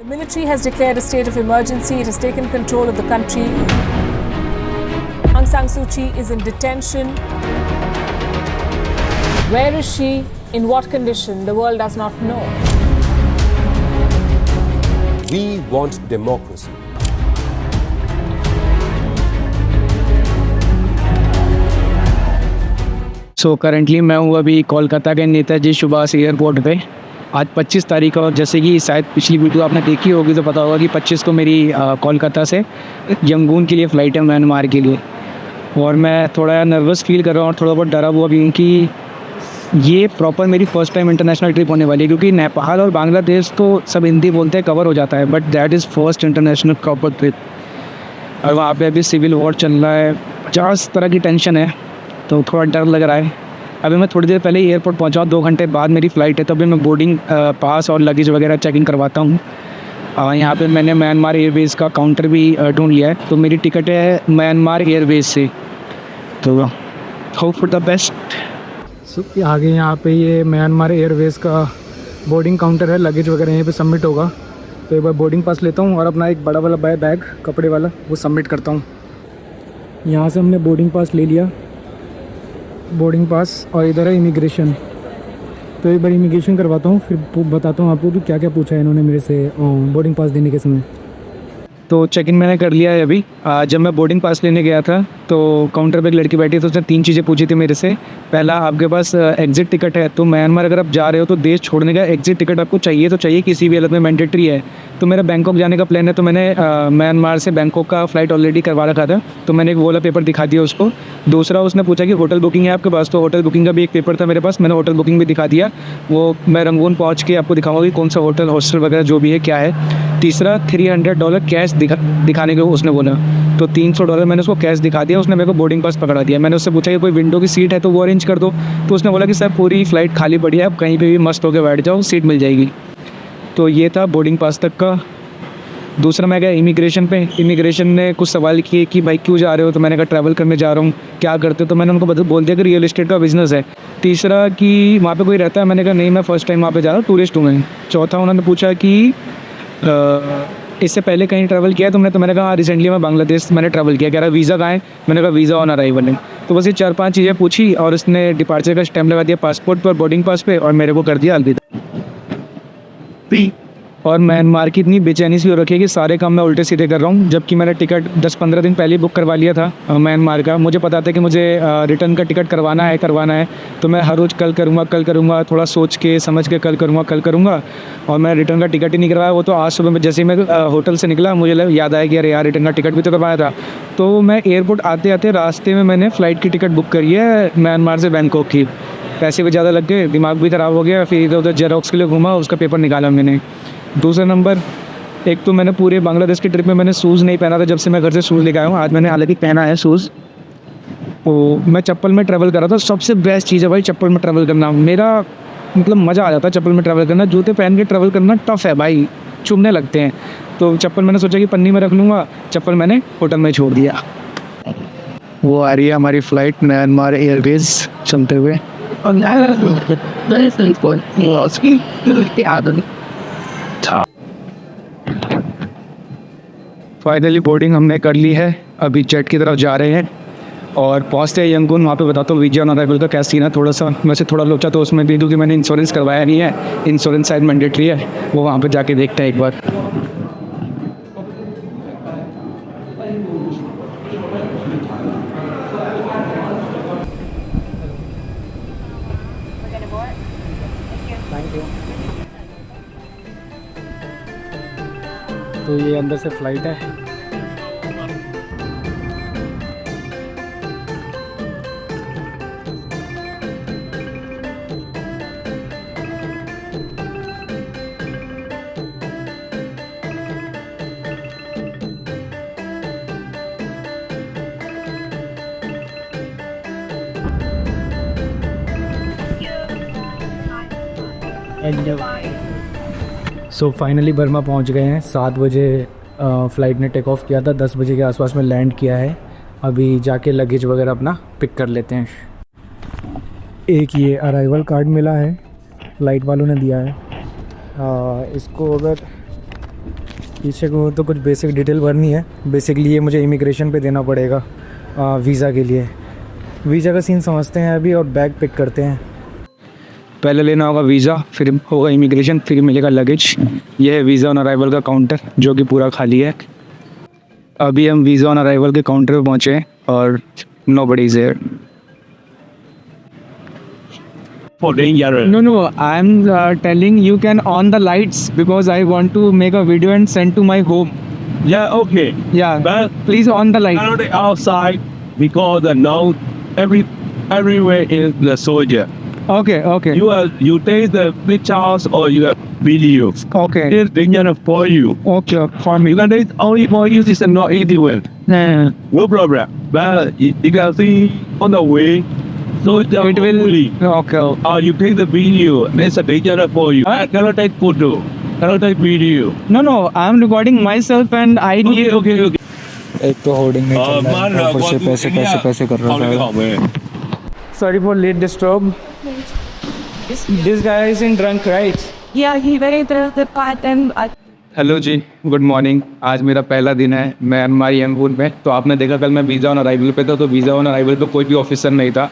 The military has declared a state of emergency. It has taken control of the country. Aung San Suu Kyi is in detention. Where is she? In what condition? The world does not know. We want democracy. Currently मैं हूँ अभी कोलकाता के Netaji Subhash airport पे। आज 25 तारीख है और जैसे कि शायद पिछली वीडियो आपने देखी होगी तो पता होगा कि 25 को मेरी कोलकाता से यंगून के लिए फ़्लाइट है, म्यांमार के लिए। और मैं थोड़ा नर्वस फील कर रहा हूँ और थोड़ा बहुत डरा हुआ भी हूँ कि ये प्रॉपर मेरी फ़र्स्ट टाइम इंटरनेशनल ट्रिप होने वाली है, क्योंकि नेपाल और बांग्लादेश तो सब हिंदी बोलते हैं, कवर हो जाता है, but that is first international proper trip. और वहाँ पे अभी सिविल वॉर चल रहा है, 50 तरह की टेंशन है, तो थोड़ा डर लग रहा है। अभी मैं थोड़ी देर पहले एयरपोर्ट पहुँचा, 2 घंटे बाद मेरी फ़्लाइट है, तो अभी मैं बोर्डिंग पास और लगेज वगैरह चेकिंग करवाता हूँ। यहाँ पे मैंने म्यांमार एयरवेज़ का काउंटर भी ढूंढ लिया है, तो मेरी टिकट है म्यांमार एयरवेज़ से, तो होप फॉर द बेस्ट। आगे यहाँ पे ये म्यांमार एयरवेज़ का बोर्डिंग काउंटर है, लगेज वगैरह यहीं पे सबमिट होगा। तो एक बार बोर्डिंग पास लेता हूँ और अपना एक बड़ा वाला बैग कपड़े वाला वो सबमिट करता हूँ। यहाँ से हमने बोर्डिंग पास ले लिया, बोर्डिंग पास, और इधर है इमिग्रेशन। तो एक बार इमिग्रेशन करवाता हूँ, फिर बताता हूँ आपको कि क्या क्या पूछा है इन्होंने मेरे से बोर्डिंग पास देने के समय। तो चेक इन मैंने कर लिया है अभी। जब मैं बोर्डिंग पास लेने गया था तो काउंटर पे एक लड़की बैठी, तो उसने 3 चीज़ें पूछी थी मेरे से। पहला, आपके पास एग्ज़िट टिकट है? तो म्यांमार अगर आप जा रहे हो तो देश छोड़ने का एग्ज़िट टिकट आपको चाहिए तो चाहिए, किसी भी हालत में मैंडेटरी है। तो मेरा बैंकॉक जाने का प्लान है, तो मैंने म्यांमार से बैंकॉक का फ़्लाइट ऑलरेडी करवा रखा था, तो मैंने एक वो वाला पेपर दिखा दिया उसको। दूसरा, उसने पूछा कि होटल बुकिंग है आपके पास? तो होटल बुकिंग का भी एक पेपर था मेरे पास, मैंने होटल बुकिंग भी दिखा दिया। वो मैं रंगून पहुँच के आपको दिखाऊंगा कि कौन सा होटल, हॉस्टल वगैरह जो भी है क्या है। तीसरा, $300 कैश दिखाने को उसने बोला, तो $300 मैंने उसको कैश दिखा दिया। उसने मेरे को बोर्डिंग पास पकड़ा दिया। मैंने उससे पूछा कि कोई विंडो की सीट है तो वो अरेंज कर दो, तो उसने बोला कि सर पूरी फ़्लाइट खाली पड़ी है, आप कहीं पे भी मस्त होकर बैठ जाओ, सीट मिल जाएगी। तो ये था बोर्डिंग पास तक का। दूसरा, मैं गया इमिग्रेशन पे। इमिग्रेशन ने कुछ सवाल किए कि भाई क्यों जा रहे हो? तो मैंने कहा ट्रैवल करने जा रहा हूँ। क्या करते हो? तो मैंने उनको बोल दिया कि रियल एस्टेट का बिज़नेस है। तीसरा, कि वहाँ पे कोई रहता है? मैंने कहा नहीं, मैं फ़र्स्ट टाइम वहाँ पे जा रहा हूँ, टूरिस्ट हूँ मैं। चौथा, उन्होंने पूछा कि इससे पहले कहीं ट्रैवल किया है तुमने? तो मैंने कहा रिसेंटली मैं बांग्लादेश मैंने ट्रैवल किया। कह रहा वीज़ा कहाँ है? मैंने कहा वीज़ा ऑन अराइवल है। तो बस ये 4-5 चीज़ें पूछी और उसने डिपार्चर का स्टैम्प लगा दिया पासपोर्ट पर, बोर्डिंग पास पे, और मेरे को कर दिया अलविदा। और म्यांमार की इतनी बेचैनी सी हो रखी है कि सारे काम मैं उल्टे सीधे कर रहा हूँ, जबकि मैंने टिकट 10-15 दिन पहले ही बुक करवा लिया था म्यांमार का। मुझे पता था कि मुझे रिटर्न का टिकट करवाना है, तो मैं हर रोज़ कल करूँगा, थोड़ा सोच के समझ के कल करूँगा। और मैं रिटर्न का टिकट ही नहीं करवाया। वो तो आज सुबह में जैसे ही मैं होटल से निकला मुझे याद आया कि अरे यार रिटर्न का टिकट भी तो करवाया था। तो मैं एयरपोर्ट आते आते रास्ते में मैंने फ़्लाइट की टिकट बुक करी है म्यांमार से बैंकॉक की। पैसे भी ज़्यादा लग गए, दिमाग भी ख़राब हो गया, फिर इधर उधर जेरोक्स के लिए घूमा, उसका पेपर निकाला मैंने। दूसरा नंबर, एक तो मैंने पूरे बांग्लादेश की ट्रिप में मैंने शूज़ नहीं पहना था, जब से मैं घर से शूज़ लेके आया हूँ। आज मैंने हालांकि पहना है शूज़। तो मैं चप्पल में ट्रैवल कर रहा था। सबसे बेस्ट चीज़ है भाई चप्पल में ट्रैवल करना, मेरा मतलब मज़ा आ जाता है चप्पल में ट्रैवल करना। जूते पहन के ट्रैवल करना टफ़ है भाई, चुभने लगते हैं। तो चप्पल मैंने सोचा कि पन्नी में रख लूँगा, चप्पल मैंने होटल में छोड़ दिया। वो आ रही है हमारी फ़्लाइट म्यांमार एयरवेज़ चलते हुए। फाइनली बोर्डिंग हमने कर ली है, अभी जेट की तरफ जा रहे हैं और पहुँचते हैं यंगून। वहाँ पे बताता हूँ वीज़ा ऑन अराइवल का क्या सीन है। थोड़ा सा वैसे थोड़ा लोचा तो उसमें भी, क्योंकि मैंने इंश्योरेंस करवाया नहीं है, इंश्योरेंस शायद मैंडेटरी है, वो वहाँ पे जाके देखते हैं एक बार। तो ये अंदर से फ़्लाइट है। सो फाइनली बर्मा पहुंच गए हैं। 7 बजे फ़्लाइट ने टेक ऑफ किया था, 10 बजे के आसपास में लैंड किया है। अभी जाके लगेज वगैरह अपना पिक कर लेते हैं। एक ये अराइवल कार्ड मिला है, फ़्लाइट वालों ने दिया है। इसको अगर पीछे को तो कुछ बेसिक डिटेल भरनी है। बेसिकली ये मुझे इमिग्रेशन पे देना पड़ेगा वीज़ा के लिए। वीज़ा का सीन समझते हैं अभी और बैग पिक करते हैं। पहले लेना होगा वीज़ा, फिर होगा इमिग्रेशन, फिर मिलेगा लगेज। यह है वीज़ा ऑन अराइवल का काउंटर जो कि पूरा खाली है। अभी हम वीज़ा ऑन अराइवल के काउंटर पे पहुँचे हैं और nobody is here. No, I'm telling you can on the lights because I want to make a video and send to my home. Yeah, okay. Yeah, But please on the light. not outside because now everywhere is the soldier. Okay. You take the pictures or you have videos. Okay. It's dangerous for you. Okay, for me. Because it's only for you. It's not easy way. No problem. But you can see on the way. So It will. Okay. you take the video. It's a dangerous for you. I cannot take photo. Cannot take video. No, I'm recording myself and I need. Okay. एक तो hoarding में चल रहा है, ऊपर से पैसे कर रहा था। Sorry for late disturb. This guy is in drunk, right? Yeah, he very the part and hello जी, गुड मॉर्निंग। आज मेरा पहला दिन है म्यांमार यंगून में। तो आपने देखा कल मैं वीज़ा ऑन अराइवल पे था, तो वीज़ा ऑन अराइवल पे कोई भी ऑफिसर नहीं था।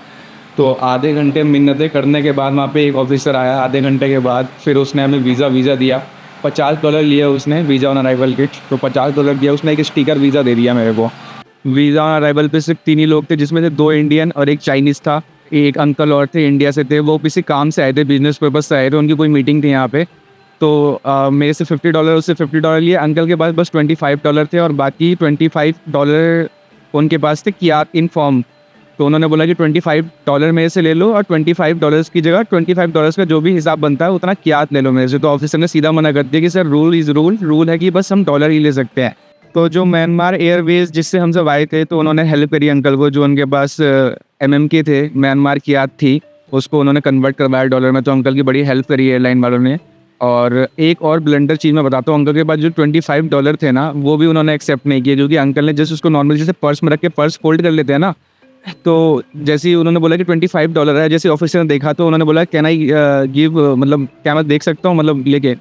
तो आधे घंटे मिन्नतें करने के बाद वहाँ पे एक ऑफिसर आया। आधे घंटे के बाद फिर उसने हमें वीज़ा दिया। $50 लिया उसने वीज़ा ऑन अराइवल के। तो $50 दिया उसने, एक स्टिकर वीज़ा दे दिया मेरे को। वीज़ा ऑन अराइवल पे सिर्फ 3 ही लोग थे, जिसमें से 2 इंडियन और एक चाइनीज़ था। एक अंकल और थे, इंडिया से थे। वो किसी काम से आए थे, बिजनेस पर्पज़ से आए थे, उनकी कोई मीटिंग थी यहाँ पे। तो मेरे से $50 उससे $50 लिए। अंकल के पास बस $25 थे और बाकी $25 उनके पास थे कियात इन फॉर्म। तो उन्होंने बोला कि $25 मेरे से ले लो और $25 की जगह $25 का जो भी हिसाब बनता है उतना कियात ले लो मेरे से। तो ऑफिसर ने सीधा मना कर दिया कि सर रूल इज़ रूल है कि बस हम डॉलर ही ले सकते हैं। तो जो म्यांमार एयरवेज जिससे हम सब आए थे, तो उन्होंने हेल्प करी अंकल को। जो उनके पास MMK थे, म्यांमार कियात थी, उसको उन्होंने कन्वर्ट करवाया डॉलर में। तो अंकल की बड़ी हेल्प करी एयरलाइन वालों ने। और एक और ब्लंडर चीज़ मैं बताता हूँ, अंकल के पास जो $25 थे ना, वो भी उन्होंने एक्सेप्ट नहीं किए। क्योंकि अंकल ने जैसे उसको नॉर्मली जैसे पर्स में रख के पर्स फोल्ड कर लेते हैं ना, तो जैसे ही उन्होंने बोला कि $25 है, जैसे ऑफिसर ने देखा तो उन्होंने बोला कैन आई गिव, मतलब क्या मैं देख सकता हूँ, मतलब लेके।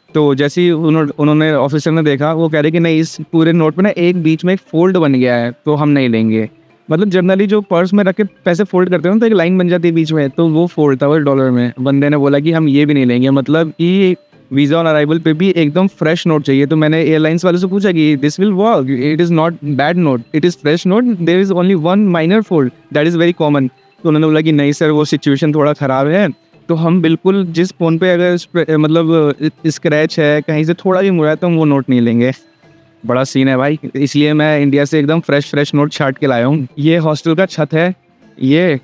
तो जैसे ही उन्होंने ऑफिसर ने देखा, वो कह रहे कि नहीं, इस पूरे नोट में ना एक बीच में एक फोल्ड बन गया है, तो हम नहीं लेंगे। मतलब जनरली जो पर्स में रख के पैसे फोल्ड करते हैं तो एक लाइन बन जाती है बीच में, तो वो फोल्ड था वो डॉलर में। बंदे ने बोला कि हम ये भी नहीं लेंगे। मतलब कि वीज़ा ऑन अराइवल पे भी एकदम फ्रेश नोट चाहिए। तो मैंने एयरलाइंस वाले से पूछा कि this will work, it is not bad note, it is fresh note, there is only 1 minor fold, that is very common. तो उन्होंने बोला कि नहीं सर, वो सिचुएशन थोड़ा ख़राब है। तो हम बिल्कुल जिस फ़ोन पे अगर मतलब स्क्रैच है, कहीं से थोड़ा भी मुड़ा है, तो हम वो नोट नहीं लेंगे। बड़ा सीन है भाई, इसलिए मैं इंडिया से एकदम फ्रेश नोट छाट के लाया हूँ। ये हॉस्टल का छत है ये,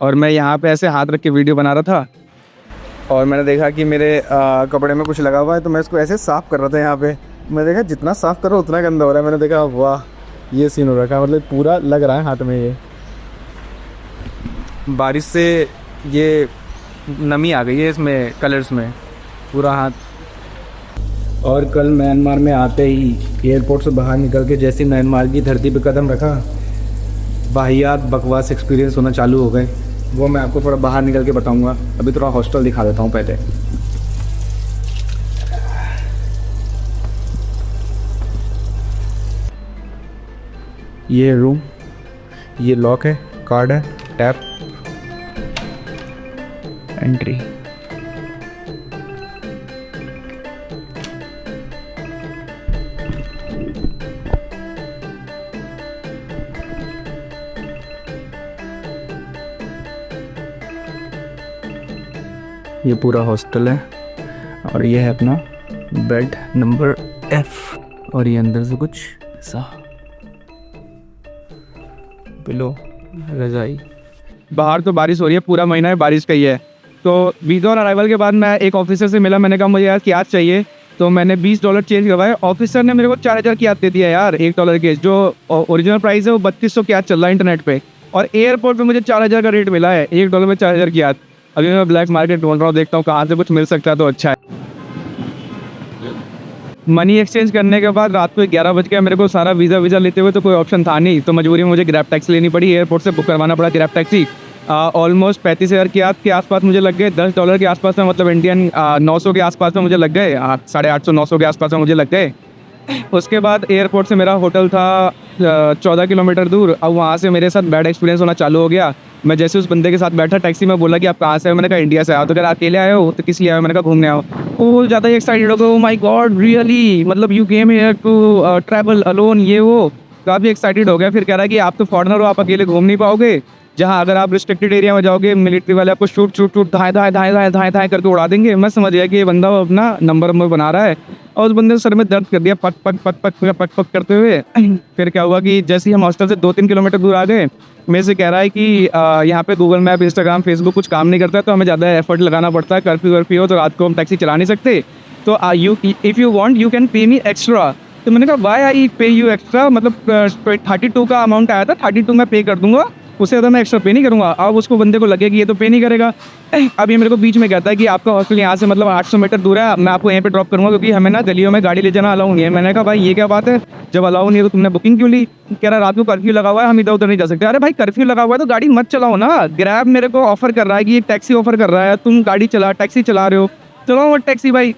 और मैं यहाँ पे ऐसे हाथ रख के वीडियो बना रहा था और मैंने देखा कि मेरे कपड़े में कुछ लगा हुआ है, तो मैं इसको ऐसे साफ़ कर रहा था। यहाँ पे मैं देखा जितना साफ़ करो उतना गंदा हो रहा है। मैंने देखा वाह, ये सीन हो रखा है, मतलब पूरा लग रहा है हाथ में। ये बारिश से ये नमी आ गई है इसमें, कलर्स में पूरा हाथ। और कल म्यांमार में आते ही एयरपोर्ट से बाहर निकल के जैसे म्यांमार की धरती पे कदम रखा, वाहियात बकवास एक्सपीरियंस होना चालू हो गए। वो मैं आपको थोड़ा बाहर निकल के बताऊंगा। अभी थोड़ा हॉस्टल दिखा देता हूँ पहले। ये रूम, ये लॉक है, कार्ड है, टैप, एंट्री। ये पूरा हॉस्टल है और ये है अपना बेड नंबर F। और ये अंदर से कुछ ऐसा पिलो, रजाई। बाहर तो बारिश हो रही है, पूरा महीना है बारिश का ही है। तो वीज़ा ऑन अराइवल के बाद मैं एक ऑफिसर से मिला। मैंने कहा मुझे यार कियात चाहिए, तो मैंने $20 चेंज करवाए। ऑफिसर ने मेरे को 4000 कियात दे दिया यार, $1 के। जो ओरिजिनल प्राइस है वो 3200 कियात चल रहा है इंटरनेट पे, और एयरपोर्ट पे मुझे 4000 का रेट मिला है, $1 में 4000 कियात। अभी मैं ब्लैक मार्केट ढूंढ रहा हूँ, देखता हूँ कहाँ से कुछ मिल सकता है तो अच्छा है। मनी एक्सचेंज करने के बाद रात को 11 बज गया। मेरे को सारा वीज़ा लेते हुए तो कोई ऑप्शन था नहीं, तो मजबूरी में मुझे ग्रैब टैक्सी लेनी पड़ी। एयरपोर्ट से बुक करवाना पड़ा ग्रैब टैक्सी। ऑलमोस्ट 35,000 के आसपास मुझे लग गए। $10 के आसपास में, मतलब इंडियन 900 के आसपास में मुझे लग गए। 850-900 के आसपास में मुझे लग गए। उसके बाद एयरपोर्ट से मेरा होटल था 14 किलोमीटर दूर। अब वहाँ से मेरे साथ बैड एक्सपीरियंस होना चालू हो गया। मैं जैसे उस बंदे के साथ बैठा टैक्सी में, बोला कि आप कहाँ से आए हो? मैंने कहा इंडिया से आया। तो कह रहा अकेले आए हो? तो किस लिए आए हो? मैंने कहा घूमने आओ। वो ज़्यादा ही एक्साइटेड हो गया, ओ माय गॉड रियली, मतलब you came here to travel alone, ये वो काफ़ी एक्साइटेड हो गया। फिर कह रहा है कि आप तो फॉरेनर हो, आप अकेले घूम नहीं पाओगे। जहाँ अगर आप रिस्ट्रिक्टेड एरिया में जाओगे, मिलिट्री वाले आपको शूट धाए करके उड़ा देंगे। मैं समझ गया कि ये बंदा अपना नंबर बना रहा है, और उस बंदे ने सर में दर्द कर दिया पक पक करते हुए। फिर क्या हुआ कि जैसे ही हम हॉस्टल से 2-3 किलोमीटर दूर आ गए, मेरे से कह रहा है कि यहाँ पे गूगल मैप, इंस्टाग्राम, फेसबुक कुछ काम नहीं करता है, तो हमें ज़्यादा एफर्ट लगाना पड़ता है। कर्फ्यू वर्फ्यू हो तो रात को हम टैक्सी चला नहीं सकते, तो if you want you can pay me extra. तो मैंने कहा वाई आई पे यू एक्स्ट्रा, मतलब 32 का अमाउंट आया था, 32 मैं पे कर दूंगा, उससे ज़्यादा मैं एक्स्ट्रा पे नहीं करूँगा। अब उसको बंदे को लगे कि ये तो पे नहीं करेगा। अब ये मेरे को बीच में कहता है कि आपका हॉस्टल यहाँ से मतलब 800 मीटर दूर है, मैं आपको यहीं पे ड्रॉप करूँगा, क्योंकि हमें ना गलियों में गाड़ी ले जाना अलाउ नहीं है। मैंने कहा भाई ये क्या बात है, जब अलाउ नहीं है तो तुमने बुकिंग क्यों ली? कह रहा रात को कर्फ्यू लगा हुआ है, हम इधर उधर नहीं जा सकते। अरे भाई कर्फ्यू लगा हुआ है तो गाड़ी मत चलाओ ना। ग्रैब मेरे को ऑफर कर रहा है कि ये टैक्सी ऑफर कर रहा है, तुम गाड़ी टैक्सी चला रहे हो, चलाओ मत टैक्सी भाई।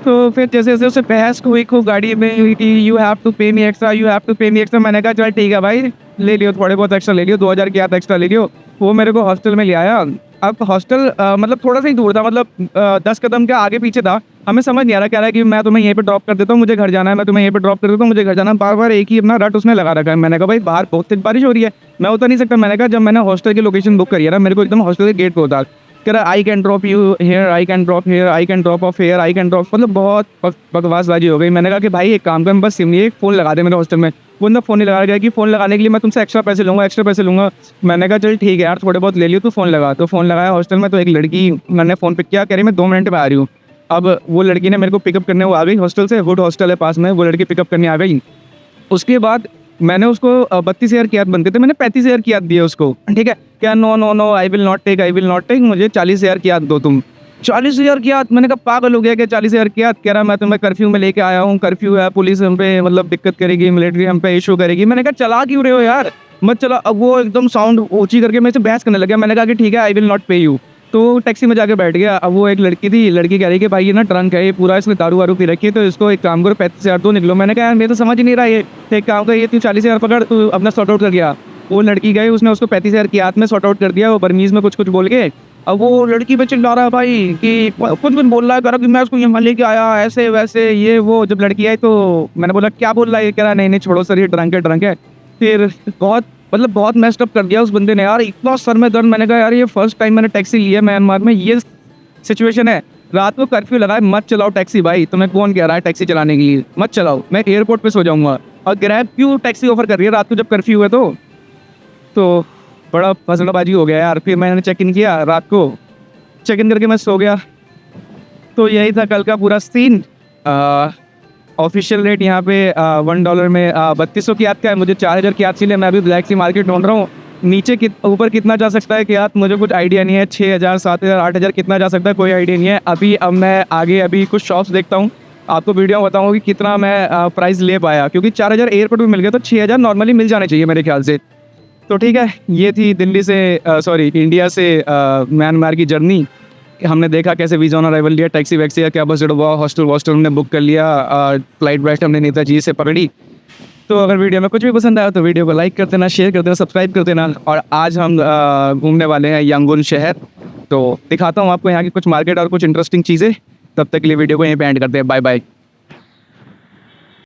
तो फिर जैसे जैसे उससे बहस हुई खूब गाड़ी में कि यू हैव टू पे मी एक्स्ट्रा, यू हैव टू पे मी एक्स्ट्रा। मैंने कहा चल ठीक है भाई, ले लियो, थोड़े बहुत एक्स्ट्रा ले लियो, 2000 की याद एक्स्ट्रा ले लियो। वो मेरे को हॉस्टल में ले आया। अब हॉस्टल मतलब थोड़ा सा ही दूर था, मतलब 10 कदम के आगे पीछे था। हमें समझ नहीं आ रहा, कह रहा है कि मैं तुम्हें यहीं पे ड्रॉप कर देता हूँ, मुझे घर जाना है, मैं तुम्हें यहीं पे ड्रॉप कर देता हूँ, मुझे घर जाना है। बार बार एक ही अपना रट उसने लगा रखा है। मैंने कहा भाई बाहर बहुत तेज बारिश हो रही है, मैं उतर नहीं सकता। मैंने कहा जब मैंने हॉस्टल की लोकेशन बुक करी है ना, मेरे को एकदम हॉस्टल के गेट पे उतार। कह रहा I can drop you here, I can drop here, I can drop off here, I can drop, मतलब बहुत बकवासबाजी हो गई। मैंने कहा कि भाई एक काम कर, बस सिम एक फ़ोन लगा दे मेरे हॉस्टल में। वो ना फ़ोन नहीं लगा गया कि फ़ोन लगाने के लिए मैं तुमसे एक्स्ट्रा पैसे लूँगा। मैंने कहा चल ठीक है यार, थोड़े बहुत ले लियो, तू फ़ोन लगा। तो फ़ोन लगाया हॉस्टल में, तो एक लड़की, मैंने फ़ोन पिक किया, कह रही मैं 2 मिनट में आ रही हूँ। अब वो लड़की ने मेरे को पिकअप करने वो आ गई हॉस्टल से, वुड हॉस्टल है पास में, वो लड़की पिकअप करने आ गई। उसके बाद मैंने उसको 32,000 की याद बनते थे, मैंने 35,000 की याद दी है उसको, ठीक है। क्या no I will not take, मुझे 40,000 की याद दो तुम। 40,000 की याद? मैंने कहा पागल हो गया कि 40,000 की याद? कह रहा मैं तुम्हें कर्फ्यू में लेके आया हूँ, कर्फ्यू है, पुलिस हम पे मतलब दिक्कत करेगी, मिलिट्री हम पे इशू करेगी। मैंने कहा चला क्यों रहे हो यार, मत चला। अब वो एकदम साउंड ऊँची करके मेरे से बहस करने लगा। मैंने कहा कि ठीक है आई विल नॉट पे यू। तो टैक्सी में जाके बैठ गया। अब वो एक लड़की थी, लड़की कह रही कि भाई ये ना ट्रंक है, ये पूरा इसमें दारू वारू पी रखी है, तो इसको एक काम करो 35,000 दो, निकलो। मैंने कहा यार मैं तो समझ ही नहीं रहा, ये एक काम कर, ये तू 40,000 पकड़, तू अपना सॉर्ट आउट कर गया। वो लड़की गई, उसने उसको 35,000 की हाथ में सॉर्ट आउट कर दिया, वो बर्मीज़ में कुछ बोल के। अब वो लड़की पे चिल्ला रहा है भाई कि कुछ बोल रहा है, करा कि मैं उसको यहाँ लेके आया, ऐसे वैसे ये वो। जब लड़की आई तो मैंने बोला क्या बोल रहा है? कह रहा नहीं छोड़ो सर, ये ड्रंक है। फिर बहुत मेस्ड अप कर दिया उस बंदे ने यार, इतना सर में दर्द। मैंने कहा यार ये फर्स्ट टाइम मैंने टैक्सी ली है म्यांमार में, ये सिचुएशन है। रात को कर्फ्यू लगा है, मत चलाओ टैक्सी भाई। तुम्हें कौन कह रहा है टैक्सी चलाने के लिए? मत चलाओ, मैं एयरपोर्ट पे सो जाऊंगा। और ग्रैब क्यों टैक्सी ऑफर कर रही है रात को जब कर्फ्यू है? तो बड़ा फसलाबाजी हो गया यार। फिर मैंने चेक इन किया, रात को चेक इन करके मैं सो गया। तो यही था कल का पूरा सीन। ऑफिशियल रेट यहाँ पे $1 में 3200 की याद का है, मुझे 4000 की याद चाहिए। मैं अभी ब्लैक सी मार्केट ढूंढ रहा हूँ, नीचे ऊपर कितना जा सकता है कि यार मुझे कुछ आइडिया नहीं है। 6,000, 7,000, 8,000 कितना जा सकता है कोई आइडिया नहीं है अभी। अब मैं आगे अभी कुछ शॉप्स देखता हूँ, आपको वीडियो में बताऊँगा कि कितना मैं प्राइस ले पाया, क्योंकि 4,000 एयरपोर्ट में मिल गया, तो 6,000 नॉर्मली मिल जाने चाहिए मेरे ख्याल से। तो ठीक है, ये थी दिल्ली से इंडिया से म्यांमार की जर्नी। हमने देखा कैसे वीज़ा ऑन अराइवल लिया, टैक्सी वैक्सी या क्या बस हुआ, हॉस्टल हमने बुक कर लिया, फ्लाइट व्लाइट हमने नेताजी से पकड़ी। तो अगर वीडियो में कुछ भी पसंद आया तो वीडियो को लाइक कर देना, शेयर कर देना, सब्सक्राइब कर देना। और आज हम घूमने वाले हैं यांगून शहर, तो दिखाता हूँ आपको यहाँ की कुछ मार्केट और कुछ इंटरेस्टिंग चीज़ें। तब तक के लिए वीडियो को यहीं पे एंड करते हैं। Bye bye.